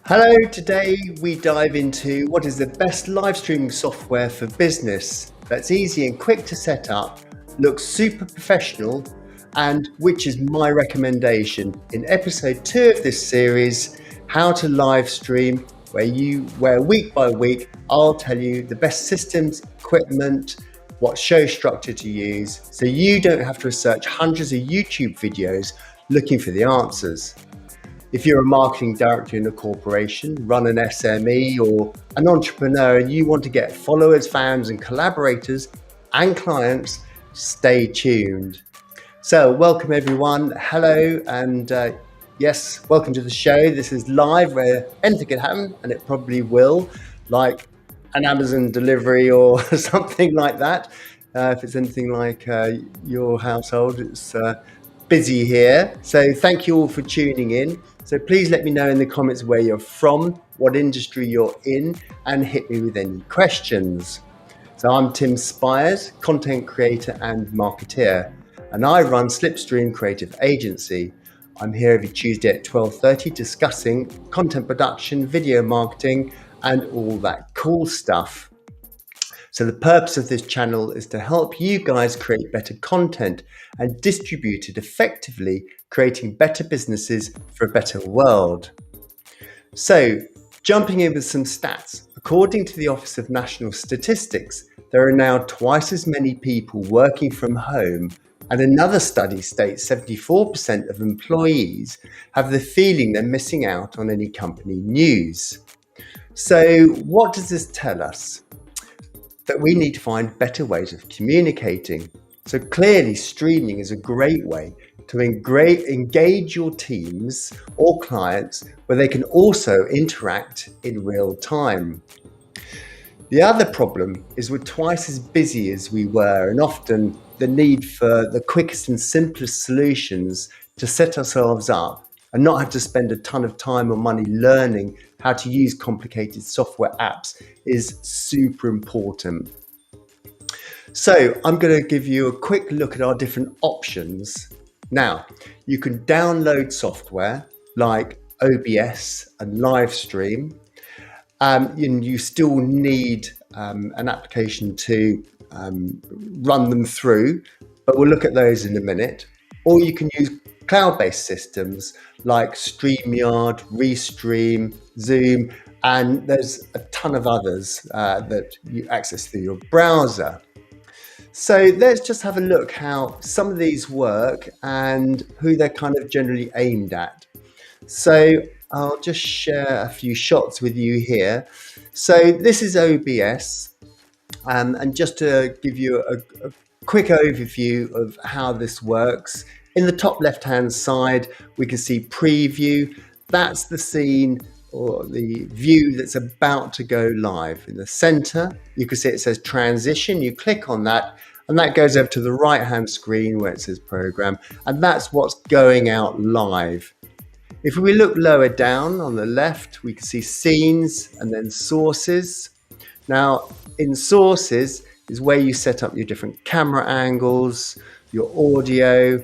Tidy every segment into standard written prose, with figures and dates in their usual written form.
Hello, today we dive into what is the best live streaming software for business that's easy and quick to set up, looks super professional, and which is my recommendation in episode 2 of this series, How to Live Stream, where week by week I'll tell you the best systems, equipment, what show structure to use, so you don't have to research hundreds of YouTube videos looking for the answers. If you're a marketing director in a corporation, run an SME, or an entrepreneur and you want to get followers, fans, and collaborators and clients, stay tuned. So, welcome everyone. Hello, and yes, welcome to the show. This is live where anything can happen, and it probably will, like an Amazon delivery or something like that. If it's anything like your household, it's busy here. So, thank you all for tuning in. So please let me know in the comments where you're from, what industry you're in, and hit me with any questions. So I'm Tim Spiers, content creator and marketeer, and I run Slipstream Creative Agency. I'm here every Tuesday at 12:30 discussing content production, video marketing, and all that cool stuff. So the purpose of this channel is to help you guys create better content and distribute it effectively, creating better businesses for a better world. So jumping in with some stats, according to the Office of National Statistics, there are now twice as many people working from home, and another study states 74% of employees have the feeling they're missing out on any company news. So what does this tell us? That we need to find better ways of communicating. So clearly streaming is a great way to engage your teams or clients where they can also interact in real time. The other problem is we're twice as busy as we were, and often the need for the quickest and simplest solutions to set ourselves up and not have to spend a ton of time or money learning how to use complicated software apps is super important. So I'm going to give you a quick look at our different options. Now, you can download software like OBS and Livestream, and you still need an application to run them through, but we'll look at those in a minute. Or you can use cloud-based systems like StreamYard, Restream, Zoom, and there's a ton of others that you access through your browser. So let's just have a look how some of these work and who they're kind of generally aimed at. So I'll just share a few shots with you here. So this is OBS, and just to give you a quick overview of how this works. In the top left-hand side, we can see preview. That's the scene or the view that's about to go live. In the center, you can see it says transition. You click on that, and that goes over to the right-hand screen where it says program, and that's what's going out live. If we look lower down on the left, we can see scenes and then sources. Now, in sources is where you set up your different camera angles, your audio,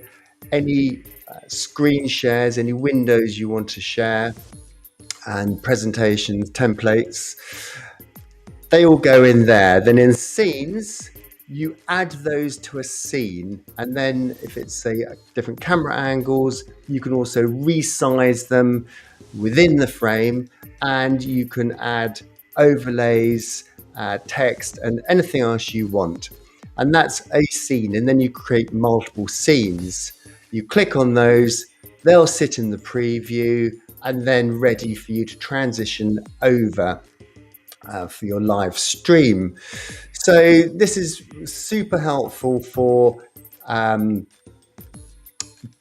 any screen shares, any windows you want to share, and presentations, templates, they all go in there. Then in scenes, you add those to a scene, and then if it's different camera angles, you can also resize them within the frame, and you can add overlays, text, and anything else you want. And that's a scene, and then you create multiple scenes. You click on those, they'll sit in the preview and then ready for you to transition over for your live stream. So this is super helpful for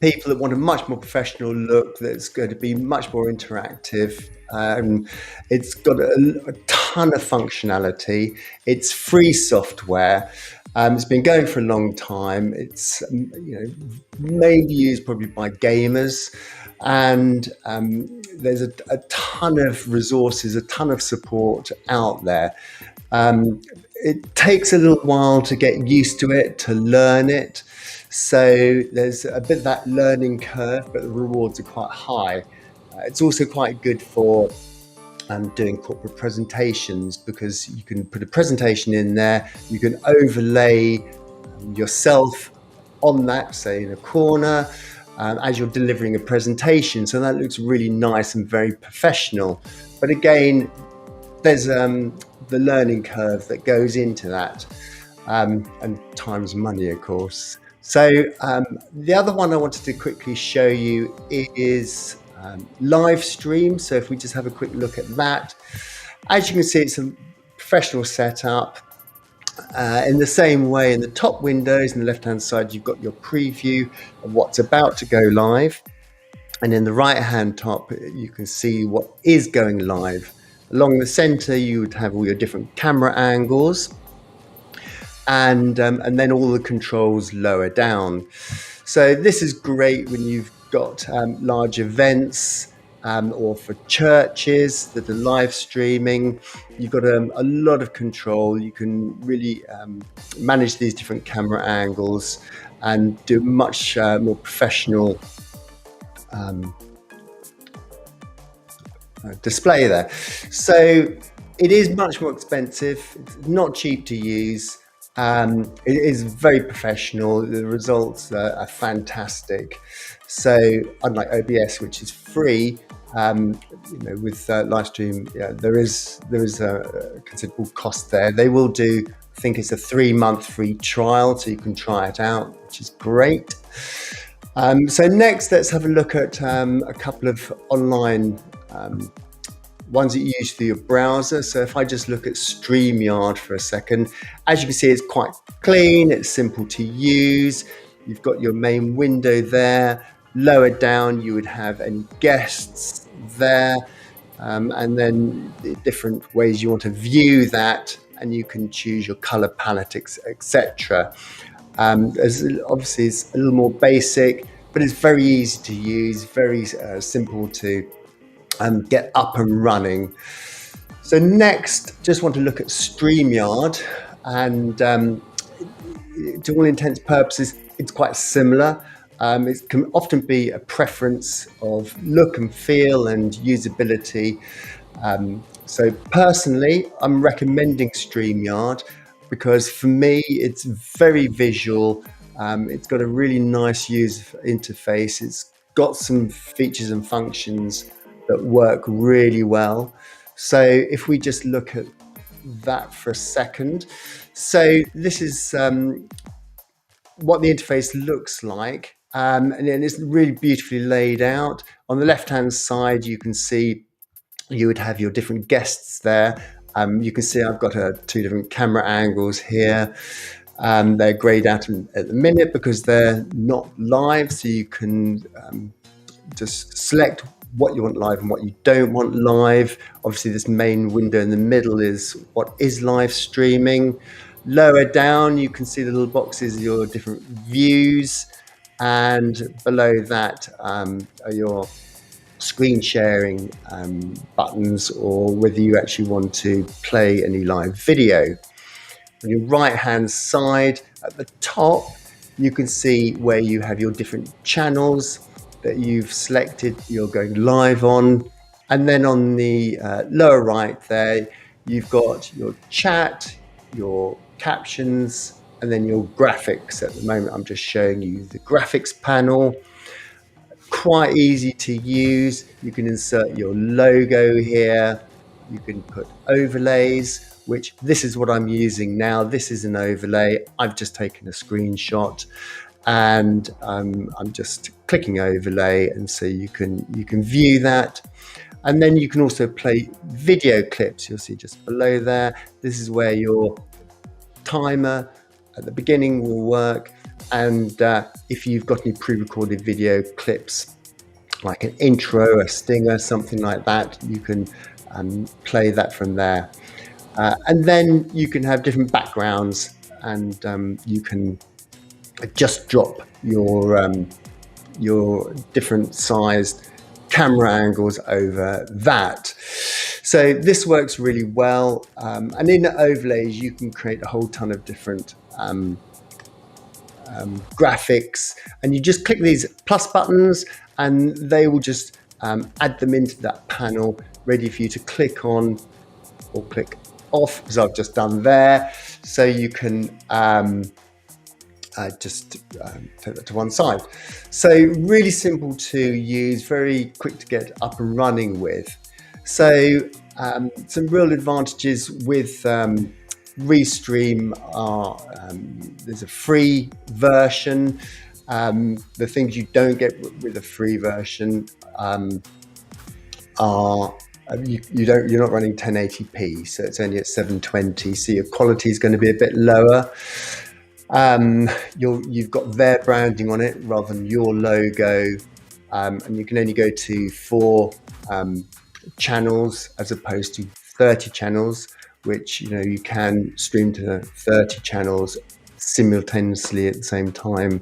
people that want a much more professional look, that's going to be much more interactive. It's got a ton of functionality. It's free software. It's been going for a long time. It's mainly used probably by gamers, and there's a ton of resources, a ton of support out there. It takes a little while to get used to it, to learn it. So there's a bit of that learning curve, but the rewards are quite high. It's also quite good for doing corporate presentations, because you can put a presentation in there, you can overlay yourself on that, say in a corner, as you're delivering a presentation. So that looks really nice and very professional. But again, there's the learning curve that goes into that, and time's money, of course. So the other one I wanted to quickly show you is Livestream. So if we just have a quick look at that, as you can see, it's a professional setup. In the same way, in the top windows on the left-hand side, you've got your preview of what's about to go live. And in the right-hand top, you can see what is going live. Along the center, you would have all your different camera angles, and then all the controls lower down. So this is great when you've got large events, or for churches that are live streaming. You've got a lot of control. You can really manage these different camera angles and do much more professional display there. So it is much more expensive. It's not cheap to use. It is very professional. The results are fantastic. So unlike OBS, which is free, with Livestream, there is a considerable cost there. They will do, I think it's a 3-month free trial, so you can try it out, which is great. So next, let's have a look at a couple of online ones that you use for your browser. So if I just look at StreamYard for a second, as you can see, it's quite clean, it's simple to use. You've got your main window there. Lower down, you would have any guests there, and then the different ways you want to view that, and you can choose your color palette, etc. Obviously, it's a little more basic, but it's very easy to use, very simple to get up and running. So next, just want to look at StreamYard, and to all intents and purposes, it's quite similar. It can often be a preference of look and feel and usability. So personally, I'm recommending StreamYard because for me, it's very visual. It's got a really nice user interface. It's got some features and functions that work really well. So if we just look at that for a second. So this is what the interface looks like. And then it's really beautifully laid out. On the left-hand side, you can see you would have your different guests there. You can see I've got 2 different camera angles here. They're grayed out at the minute because they're not live. So you can just select what you want live and what you don't want live. Obviously, this main window in the middle is what is live streaming. Lower down, you can see the little boxes, your different views. And below that are your screen sharing buttons, or whether you actually want to play any live video. On your right hand side at the top, you can see where you have your different channels that you've selected you're going live on. And then on the lower right there, you've got your chat, your captions, and then your graphics. At the moment, I'm just showing you the graphics panel. Quite easy to use. You can insert your logo here. You can put overlays, which this is what I'm using now. This is an overlay. I've just taken a screenshot, and I'm just clicking overlay, and so you can view that. And then you can also play video clips. You'll see just below there. This is where your timer at the beginning will work, and if you've got any pre-recorded video clips like an intro, a stinger, something like that, you can play that from there. And then you can have different backgrounds, and you can just drop your different sized camera angles over that. So this works really well. And in the overlays, you can create a whole ton of different graphics, and you just click these plus buttons and they will just add them into that panel, ready for you to click on or click off, as I've just done there. So you can just take that to one side. So really simple to use, very quick to get up and running with. So some real advantages with Restream are there's a free version. The things you don't get with a free version are you're not running 1080p, so it's only at 720, so your quality is going to be a bit lower. You've got their branding on it rather than your logo, and you can only go to 4 channels as opposed to 30 channels, which you can stream to 30 channels simultaneously at the same time.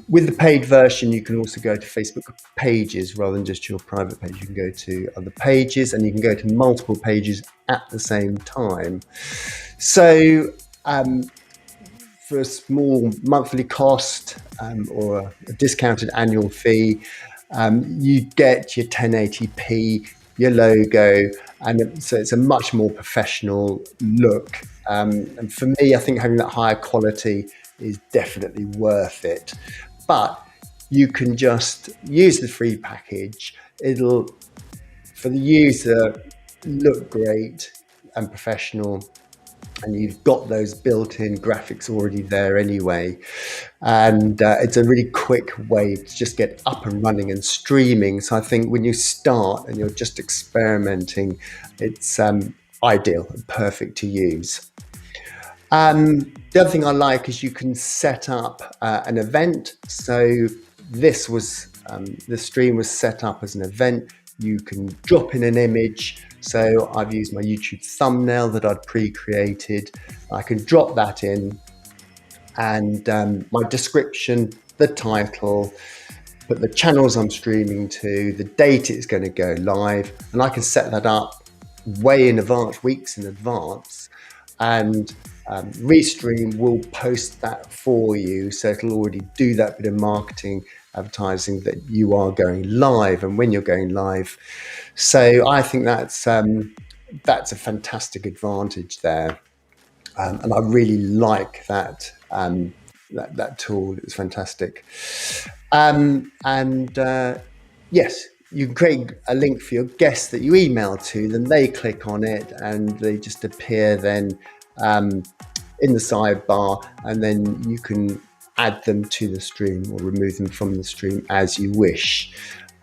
With the paid version, you can also go to Facebook pages rather than just your private page. You can go to other pages, and you can go to multiple pages at the same time. So for a small monthly cost or a discounted annual fee, you get your 1080p, your logo, and so it's a much more professional look. And for me, I think having that higher quality is definitely worth it. But you can just use the free package. It'll, for the user, look great and professional, and you've got those built-in graphics already there anyway. And it's a really quick way to just get up and running and streaming. So I think when you start and you're just experimenting, it's ideal and perfect to use. The other thing I like is you can set up an event. So this was, the stream was set up as an event. You can drop in an image. So I've used my YouTube thumbnail that I'd pre-created. I can drop that in, and my description, the title, put the channels I'm streaming to, the date it's going to go live, and I can set that up way in advance, weeks in advance, and Restream will post that for you, so it'll already do that bit of marketing, advertising that you are going live and when you're going live. So I think that's a fantastic advantage there, and I really like that that tool. It's fantastic. Yes, you can create a link for your guests that you email to them. They click on it and they just appear then in the sidebar, and then you can add them to the stream or remove them from the stream as you wish.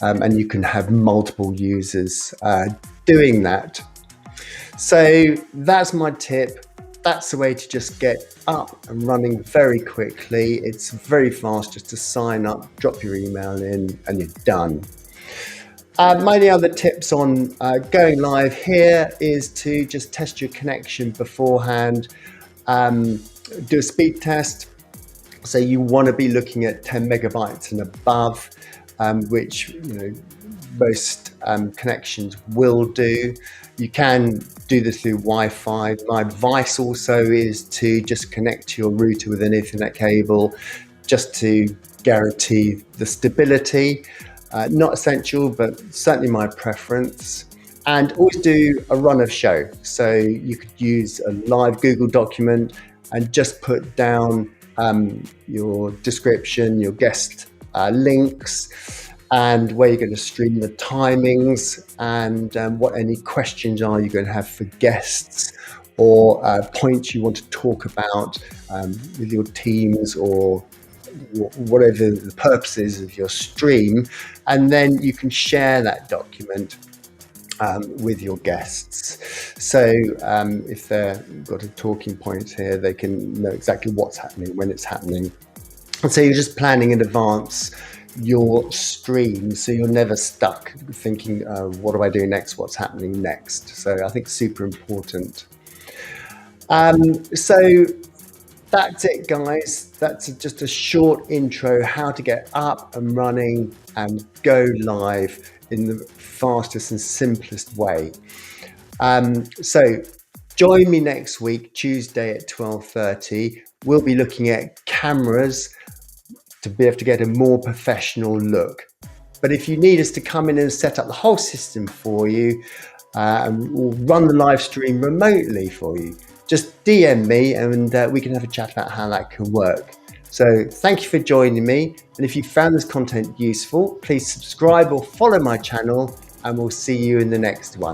And you can have multiple users doing that. So that's my tip. That's the way to just get up and running very quickly. It's very fast just to sign up, drop your email in, and you're done. My only other tips on going live here is to just test your connection beforehand. Do a speed test. So you want to be looking at 10 megabytes and above, which most connections will do. You can do this through Wi-Fi. My advice also is to just connect to your router with an Ethernet cable, just to guarantee the stability. Not essential, but certainly my preference. And always do a run of show. So you could use a live Google document and just put down your description, your guest links, and where you're going to stream, the timings, and what any questions are you going to have for guests, or points you want to talk about with your teams, or whatever the purpose is of your stream. And then you can share that document with your guests. So if they've got a talking point here, they can know exactly what's happening, when it's happening. And so you're just planning in advance your stream, so you're never stuck thinking, what do I do next? What's happening next? So I think super important. So that's it, guys. That's just a short intro how to get up and running and go live in the fastest and simplest way. So join me next week, Tuesday at 12:30. We'll be looking at cameras to be able to get a more professional look. But if you need us to come in and set up the whole system for you, or run the live stream remotely for you, just DM me and we can have a chat about how that can work. So thank you for joining me. And if you found this content useful, please subscribe or follow my channel, and we'll see you in the next one.